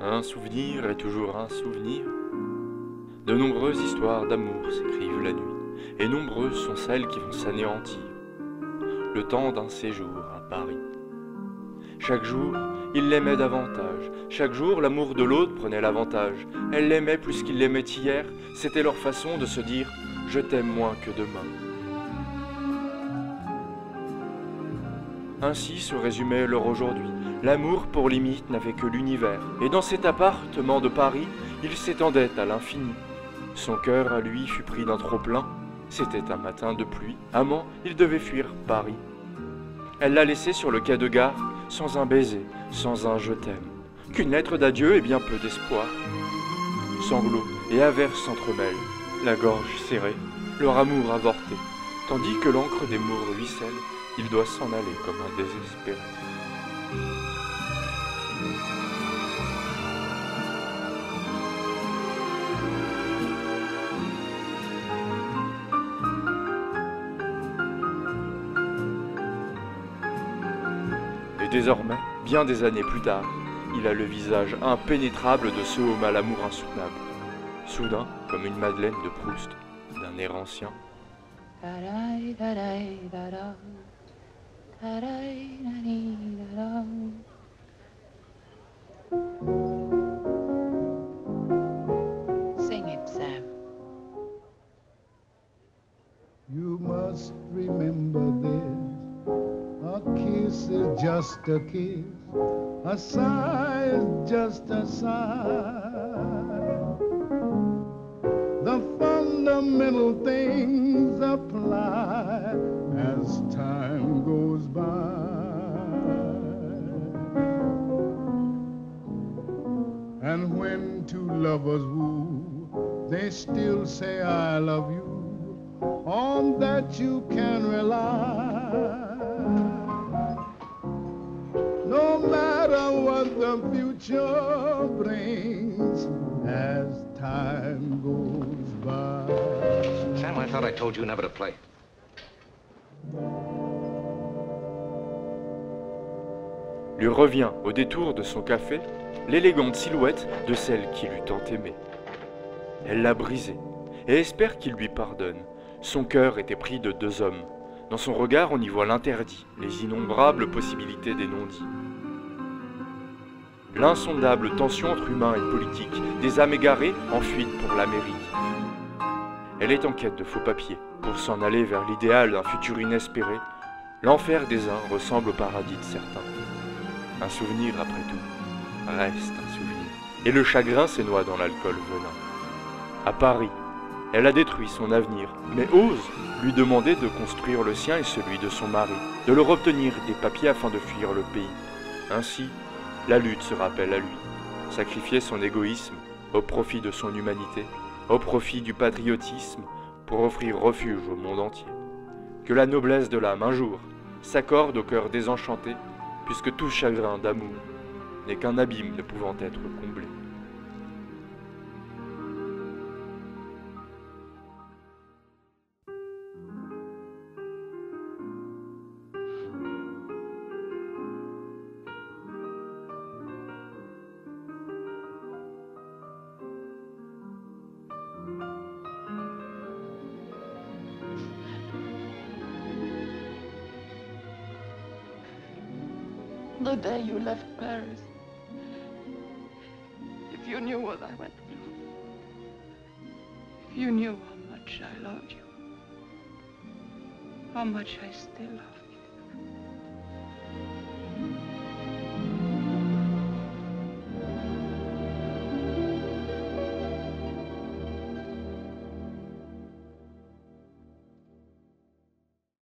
Un souvenir est toujours un souvenir. De nombreuses histoires d'amour s'écrivent la nuit, et nombreuses sont celles qui vont s'anéantir. Le temps d'un séjour à Paris. Chaque jour, il l'aimait davantage. Chaque jour, l'amour de l'autre prenait l'avantage. Elle l'aimait plus qu'il l'aimait hier. C'était leur façon de se dire « Je t'aime moins que demain ». Ainsi se résumait leur aujourd'hui. L'amour pour limite n'avait que l'univers. Et dans cet appartement de Paris, il s'étendait à l'infini. Son cœur à lui fut pris d'un trop-plein. C'était un matin de pluie. Amant, il devait fuir Paris. Elle l'a laissé sur le quai de gare, sans un baiser, sans un « je t'aime ». Qu'une lettre d'adieu et bien peu d'espoir. Sanglots et averses s'entremêlent, la gorge serrée, leur amour avorté. Tandis que l'encre des mots ruisselle, il doit s'en aller comme un désespéré. Et désormais, bien des années plus tard, il a le visage impénétrable de ce homme à l'amour insoutenable. Soudain, comme une Madeleine de Proust, d'un air ancien. Sing it, Sam. You must remember this. A kiss is just a kiss. A sigh is just a sigh. The fundamental things apply as time goes by. And when two lovers woo, they still say I love you. On that you can rely. No matter what the future brings as time goes by. Sam, I thought I told you never to play. Lui revient, au détour de son café, l'élégante silhouette de celle qui l'eût tant aimé. Elle l'a brisé et espère qu'il lui pardonne. Son cœur était pris de deux hommes. Dans son regard, on y voit l'interdit, les innombrables possibilités des non-dits. L'insondable tension entre humain et politique, des âmes égarées en fuite pour l'Amérique. Elle est en quête de faux papiers, pour s'en aller vers l'idéal d'un futur inespéré. L'enfer des uns ressemble au paradis de certains. Un souvenir, après tout, reste un souvenir. Et le chagrin se noie dans l'alcool venin. À Paris, elle a détruit son avenir, mais ose lui demander de construire le sien et celui de son mari, de leur obtenir des papiers afin de fuir le pays. Ainsi, la lutte se rappelle à lui, sacrifier son égoïsme au profit de son humanité, au profit du patriotisme, pour offrir refuge au monde entier. Que la noblesse de l'âme, un jour, s'accorde au cœur désenchanté, puisque tout chagrin d'amour n'est qu'un abîme ne pouvant être comblé. The day you left Paris, if you knew what I went through, if you knew how much I loved you, how much I still love you.